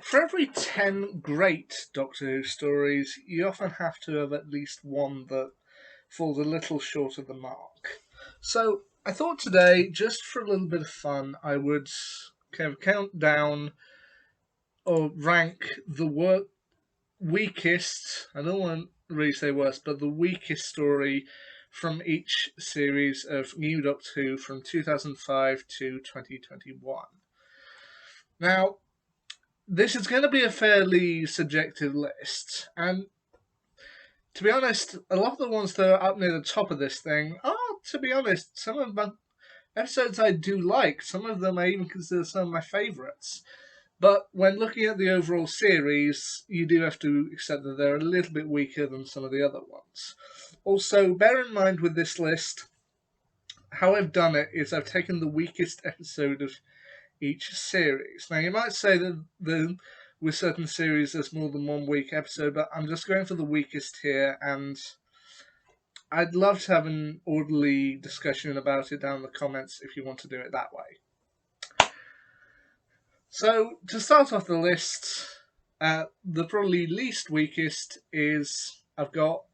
For every 10 great Doctor Who stories, you often have to have at least one that falls a little short of the mark. So, I thought today, just for a little bit of fun, I would kind of count down or rank the weakest, I don't want to really say worst, but the weakest story from each series of New Doctor Who from 2005 to 2021. Now, this is going to be a fairly subjective list, and to be honest, a lot of the ones that are up near the top of this thing are, to be honest, some of the episodes I do like. Some of them I even consider some of my favourites. But when looking at the overall series, you do have to accept that they're a little bit weaker than some of the other ones. Also, bear in mind with this list, how I've done it is I've taken the weakest episode of each series. Now, you might say that with certain series there's more than one weak episode, but I'm just going for the weakest here, and I'd love to have an orderly discussion about it down in the comments if you want to do it that way. So, to start off the list, the probably least weakest is I've got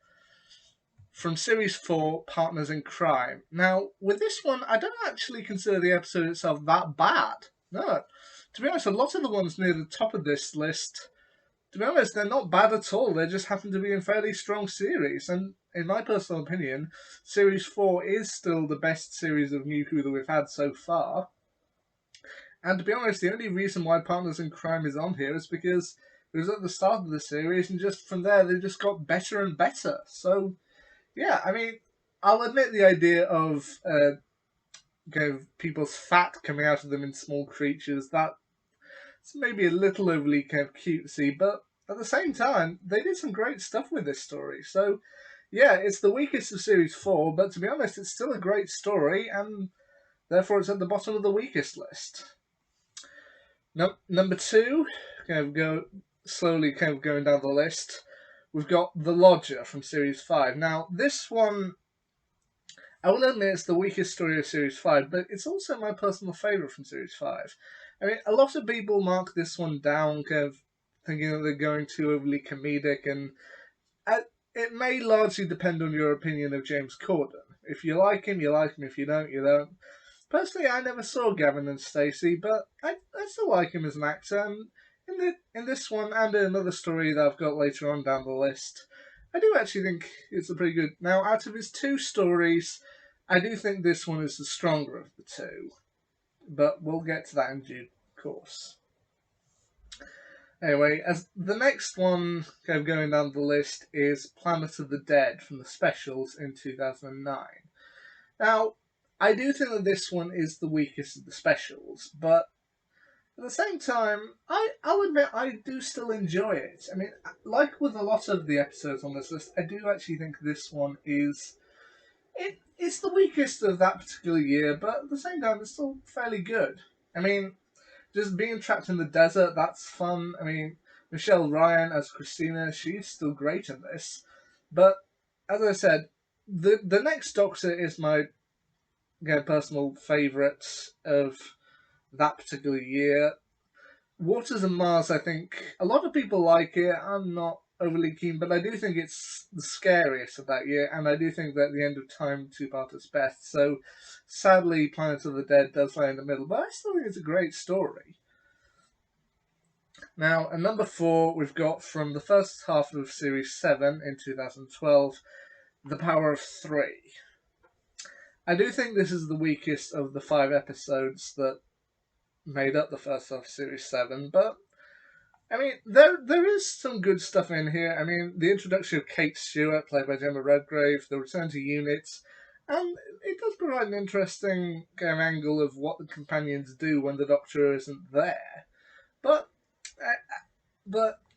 from Series 4, Partners in Crime. Now, with this one, I don't actually consider the episode itself that bad. No. To be honest, a lot of the ones near the top of this list, to be honest, they're not bad at all. They just happen to be in fairly strong series. And in my personal opinion, Series 4 is still the best series of NuWho that we've had so far. And to be honest, the only reason why Partners in Crime is on here is because it was at the start of the series, and just from there, they just got better and better. So, yeah, I mean, I'll admit the idea of people's fat coming out of them in small creatures, that's maybe a little overly kind of cutesy, but at the same time, they did some great stuff with this story. So, yeah, it's the weakest of Series 4, but to be honest, it's still a great story, and therefore it's at the bottom of the weakest list. Number 2, slowly going down the list, we've got The Lodger from Series 5. Now, this one, I will admit it's the weakest story of Series 5, but it's also my personal favourite from Series 5. I mean, a lot of people mark this one down, thinking that they're going too overly comedic, and it may largely depend on your opinion of James Corden. If you like him, you like him. If you don't, you don't. Personally, I never saw Gavin and Stacey, but I still like him as an actor, and in this one and in another story that I've got later on down the list, I do actually think it's a pretty good... Now, out of his two stories, I do think this one is the stronger of the two, but we'll get to that in due course. Anyway, as the next one going down the list is Planet of the Dead from the specials in 2009. Now, I do think that this one is the weakest of the specials, but at the same time, I'll admit I do still enjoy it. I mean, like with a lot of the episodes on this list, I do actually think this one is... It's the weakest of that particular year, but at the same time, it's still fairly good. I mean, just being trapped in the desert, that's fun. I mean, Michelle Ryan as Christina, she's still great in this. But, as I said, the next Doctor is my personal favourite of that particular year. Waters and Mars, I think, a lot of people like it. I'm not overly keen, but I do think it's the scariest of that year, and I do think that The End of Time two-part is best. So, sadly, Planet of the Dead does lie in the middle, but I still think it's a great story. Now, at number 4, we've got from the first half of Series 7 in 2012, The Power of Three. I do think this is the weakest of the 5 episodes that made up the first half of Series 7, but I mean, there is some good stuff in here. I mean, the introduction of Kate Stewart, played by Gemma Redgrave, the return to units, and it does provide an interesting angle of what the companions do when the Doctor isn't there. But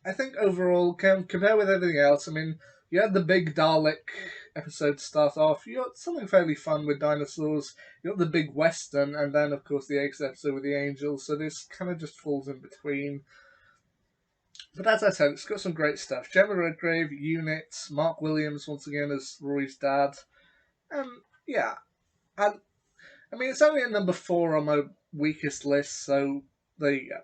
I think overall, compared with everything else, I mean, you had the big Dalek episode start off, you got something fairly fun with dinosaurs, you got the big Western, and then, of course, the Eggs episode with the Angels, so this kind of just falls in between. But as I said, it's got some great stuff. Gemma Redgrave, units, Mark Williams, once again, as Rory's dad. And, yeah. I mean, it's only at number 4 on my weakest list, so there you go.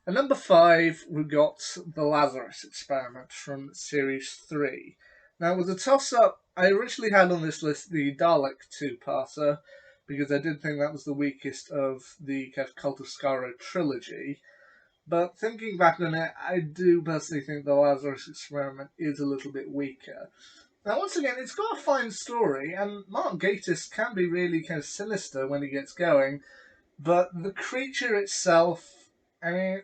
At number 5, we've got the Lazarus experiment from Series 3. Now, with the toss-up, I originally had on this list the Dalek two-parter, because I did think that was the weakest of the kind of Cult of Skaro trilogy. But thinking back on it, I do personally think the Lazarus experiment is a little bit weaker. Now, once again, it's got a fine story, and Mark Gatiss can be really kind of sinister when he gets going, but the creature itself, I mean,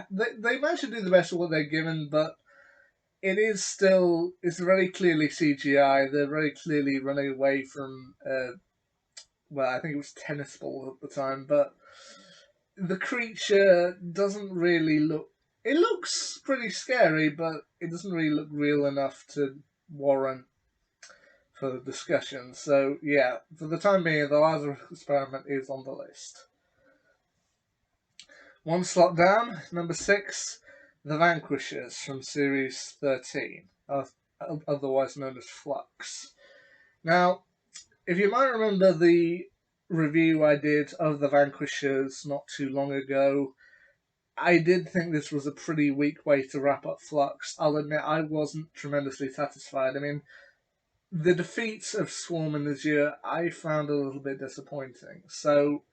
they managed to do the best of what they're given, but it's very clearly CGI. They're very clearly running away from, well, I think it was tennis balls at the time, but the creature doesn't really look. It looks pretty scary, but it doesn't really look real enough to warrant for the discussion. So, yeah, for the time being, the Lazarus experiment is on the list. One slot down, number 6, The Vanquishers from Series 13, otherwise known as Flux. Now, if you might remember the review I did of The Vanquishers not too long ago, I did think this was a pretty weak way to wrap up Flux. I'll admit I wasn't tremendously satisfied. I mean, the defeats of Swarm and Azure I found a little bit disappointing. So,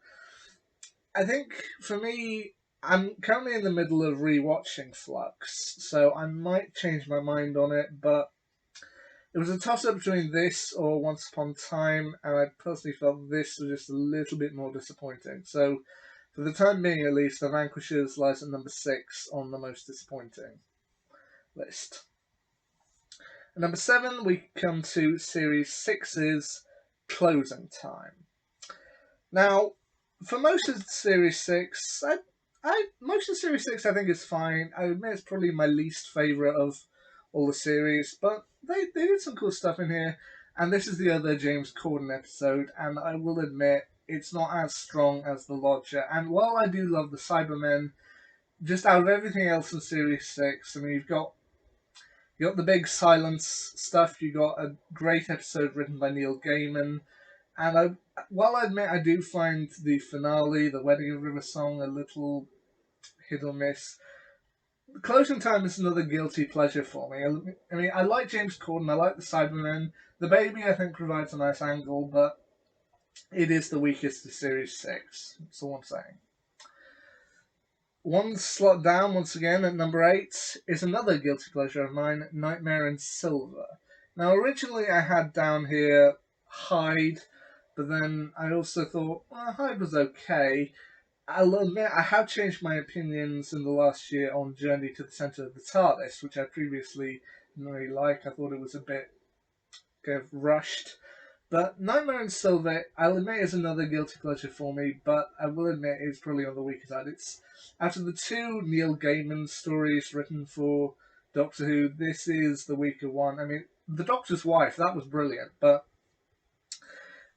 I think for me, I'm currently in the middle of rewatching Flux, so I might change my mind on it, but it was a toss-up between this or Once Upon a Time, and I personally felt this was just a little bit more disappointing. So, for the time being at least, The Vanquishers lies at number 6 on the most disappointing list. At number 7, we come to Series 6's Closing Time. Now, for most of Series 6, most of Series 6 I think is fine. I admit it's probably my least favourite of all the series, but they did some cool stuff in here, and this is the other James Corden episode, and I will admit it's not as strong as The Lodger, and while I do love the Cybermen, just out of everything else in Series 6, I mean, you got the big silence stuff, you got a great episode written by Neil Gaiman, and while I admit I do find the finale, the Wedding of River Song, a little hit or miss, Closing Time is another guilty pleasure for me. I mean, I like James Corden, I like the Cybermen. The baby, I think, provides a nice angle, but it is the weakest of Series 6. That's all I'm saying. One slot down, once again, at number 8, is another guilty pleasure of mine, Nightmare in Silver. Now, originally I had down here Hyde, but then I also thought, well, Hyde was okay. I'll admit I have changed my opinions in the last year on Journey to the Centre of the TARDIS, which I previously didn't really like. I thought it was a bit kind of rushed. But Nightmare in Silver, I'll admit, is another guilty pleasure for me, but I will admit it's probably on the weaker side. It's out of the 2 Neil Gaiman stories written for Doctor Who, this is the weaker one. I mean, The Doctor's Wife, that was brilliant, but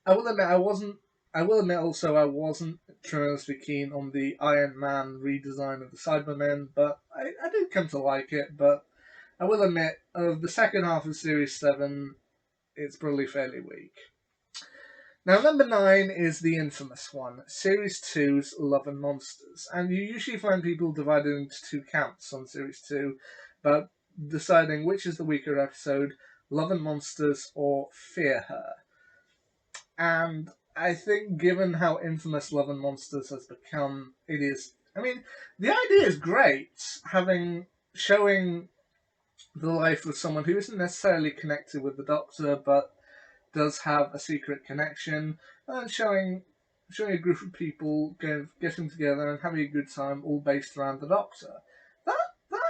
I will admit I wasn't tremendously keen on the Iron Man redesign of the Cybermen, but I did come to like it. But I will admit, of the second half of Series 7, it's probably fairly weak. Now, number 9 is the infamous one, Series 2's Love and Monsters. And you usually find people divided into 2 camps on Series 2, about deciding which is the weaker episode, Love and Monsters or Fear Her. And I think, given how infamous Love and Monsters has become, it is. I mean, the idea is great, showing the life of someone who isn't necessarily connected with the Doctor, but does have a secret connection, and showing a group of people getting together and having a good time, all based around the Doctor. That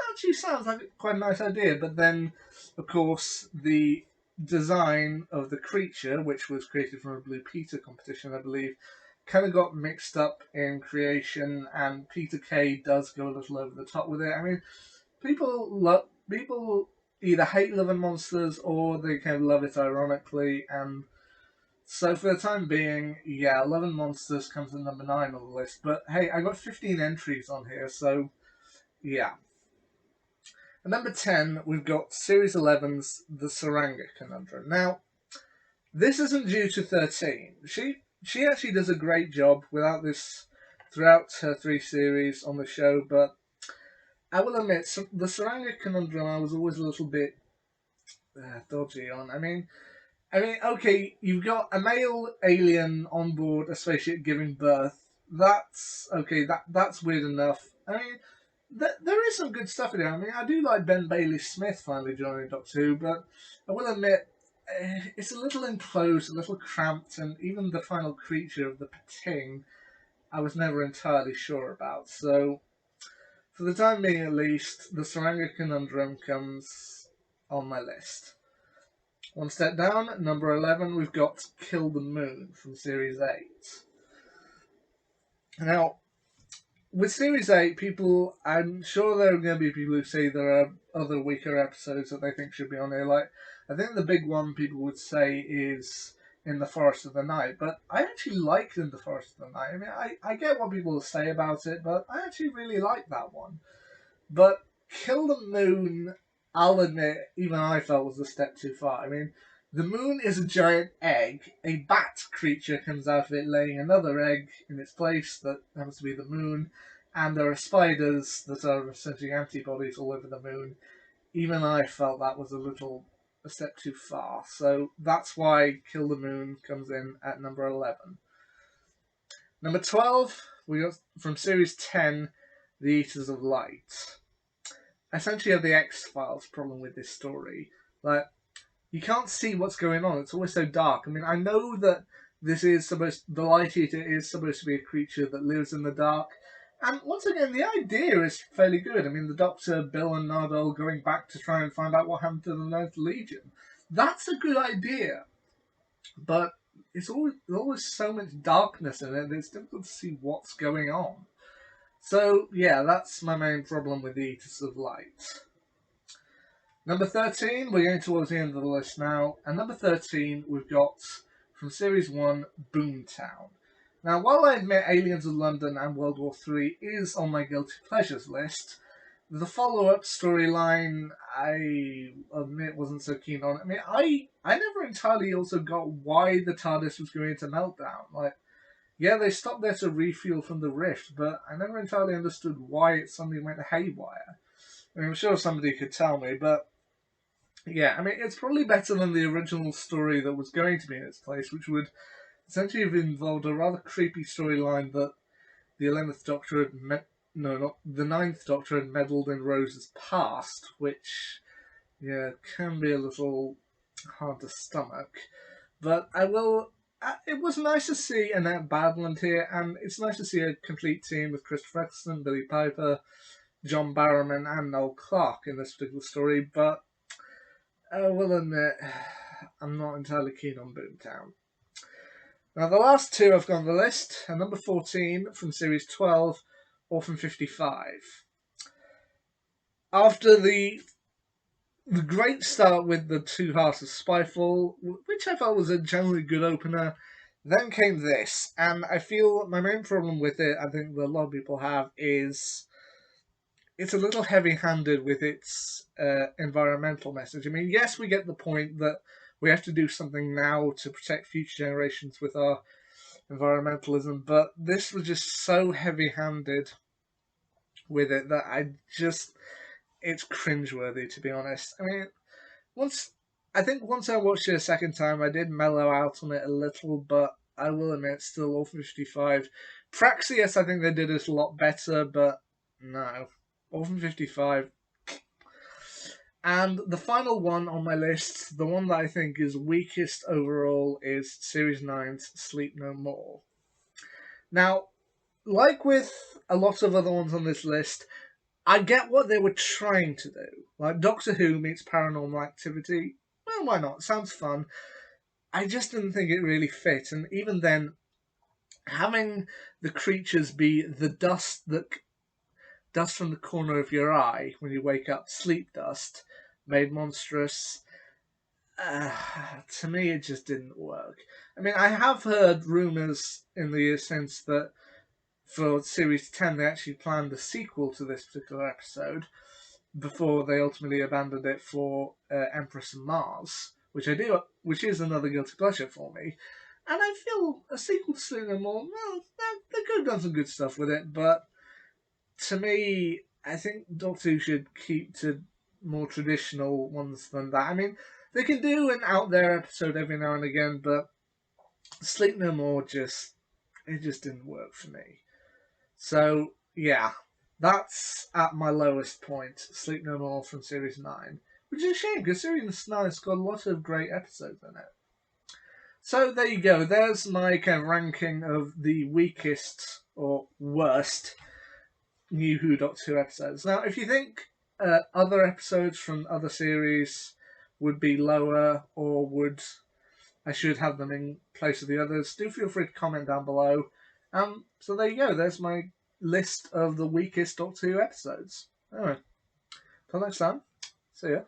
actually sounds like quite a nice idea, but then, of course, the design of the creature, which was created from a Blue Peter competition, I believe, kind of got mixed up in creation, and Peter Kay does go a little over the top with it. I mean, people either hate Love and Monsters or they kind of love it ironically, and so for the time being, yeah, Love and Monsters comes at number 9 on the list. But hey, I got 15 entries on here, so yeah. At number 10, we've got Series 11's The Saranga Conundrum. Now, this isn't due to 13. She actually does a great job without this throughout her 3 series on the show, but I will admit, the Saranga conundrum I was always a little bit dodgy on. Okay, you've got a male alien on board a spaceship giving birth. That's okay. That's weird enough. There is some good stuff in there. I do like Ben Bailey Smith finally joining Doctor Who, but I will admit it's a little enclosed, a little cramped, and even the final creature of the Pating, I was never entirely sure about. So, for the time being at least, the Saranga conundrum comes on my list. One step down, number 11, we've got Kill the Moon from Series 8. Now, with Series 8, I'm sure there are going to be people who say there are other weaker episodes that they think should be on here. Like, I think the big one people would say is In the Forest of the Night, but I actually liked In the Forest of the Night. I get what people say about it, but I actually really like that one. But Kill the Moon, I'll admit, even I felt was a step too far. The moon is a giant egg. A bat creature comes out of it laying another egg in its place that happens to be the moon. And there are spiders that are essentially antibodies all over the moon. Even I felt that was a step too far. So that's why Kill the Moon comes in at number 11. Number 12, we got from Series 10, The Eaters of Light. I essentially have the X-Files problem with this story. Like, you can't see what's going on. It's always so dark. I know that the Light Eater is supposed to be a creature that lives in the dark. And once again, the idea is fairly good. The Doctor, Bill and Nardole going back to try and find out what happened to the Ninth Legion. That's a good idea. But there's always so much darkness in it that it's difficult to see what's going on. So, yeah, that's my main problem with the Eaters of Light. Number 13, we're going towards the end of the list now. And number 13, we've got, from Series 1, Boomtown. Now, while I admit Aliens of London and World War III is on my Guilty Pleasures list, the follow-up storyline, I admit, wasn't so keen on. I never entirely also got why the TARDIS was going into meltdown. Yeah, they stopped there to refuel from the rift, but I never entirely understood why it suddenly went haywire. I'm sure somebody could tell me, but yeah, it's probably better than the original story that was going to be in its place, which would essentially have involved a rather creepy storyline that the 11th Doctor had the 9th Doctor had meddled in Rose's past, which, yeah, can be a little hard to stomach. But it was nice to see Annette Badland here, and it's nice to see a complete team with Christopher Eccleston, Billy Piper, John Barrowman, and Noel Clarke in this particular story, but I will admit, I'm not entirely keen on Boomtown. Now, the last two I've got on the list are number 14 from Series 12, Orphan 55. After the great start with the Two Hearts of Spyfall, which I felt was a generally good opener, then came this, and I feel my main problem with it, I think that a lot of people have, is it's a little heavy-handed with its environmental message. Yes, we get the point that we have to do something now to protect future generations with our environmentalism, but this was just so heavy-handed with it that it's cringeworthy, to be honest. Once I watched it a second time, I did mellow out on it a little, but I will admit, still all 55. Praxius, I think they did it a lot better, but no. Orphan 55. And the final one on my list, the one that I think is weakest overall, is Series 9's Sleep No More. Now, like with a lot of other ones on this list, I get what they were trying to do. Like Doctor Who meets Paranormal Activity. Well, why not? Sounds fun. I just didn't think it really fit. And even then, having the creatures be the dust from the corner of your eye when you wake up, sleep dust, made monstrous, to me it just didn't work. I have heard rumours in the sense that for Series 10 they actually planned a sequel to this particular episode before they ultimately abandoned it for Empress and Mars, which is another guilty pleasure for me. And I feel a sequel to Sleep No More, well, they could have done some good stuff with it, but to me, I think Doctor Who should keep to more traditional ones than that. I mean, they can do an out there episode every now and again, but Sleep No More just didn't work for me. So yeah, that's at my lowest point. Sleep No More from Series 9, which is a shame because Series 9's got a lot of great episodes in it. So there you go. There's my kind of ranking of the weakest or worst NuWho Doctor Who episodes. Now, if you think other episodes from other series would be lower, or would I should have them in place of the others, do feel free to comment down below. So there you go. There's my list of the weakest Doctor Who episodes. Anyway, till next time. See ya.